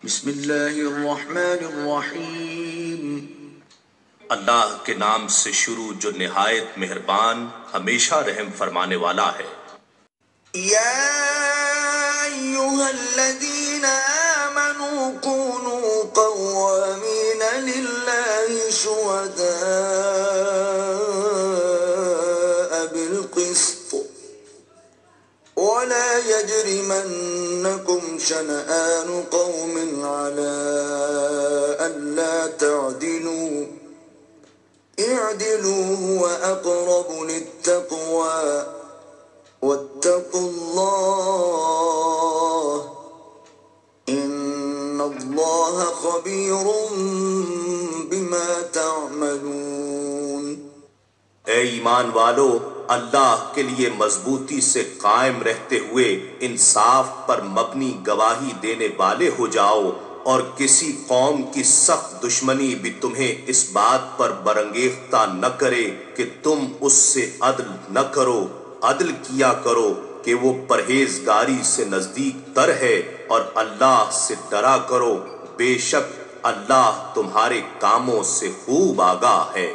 بسم اللہ الرحمن الرحیم۔ اللہ کے نام سے شروع جو نہایت مہربان ہمیشہ رحم فرمانے والا ہے۔ یا ایہا الذین آمنوا کونوا قوامین للہ شہداء بالقسط ولا يجرمنكم شنآن قوم على ألا تعدلوا اعدلوا هو أقرب للتقوى واتقوا الله إن الله خبير بما تعملون۔ اے ایمان والو، اللہ کے لیے مضبوطی سے قائم رہتے ہوئے انصاف پر مبنی گواہی دینے والے ہو جاؤ، اور کسی قوم کی سخت دشمنی بھی تمہیں اس بات پر برانگیختہ نہ کرے کہ تم اس سے عدل نہ کرو۔ عدل کیا کرو کہ وہ پرہیزگاری سے نزدیک تر ہے، اور اللہ سے ڈرا کرو، بے شک اللہ تمہارے کاموں سے خوب آگاہ ہے۔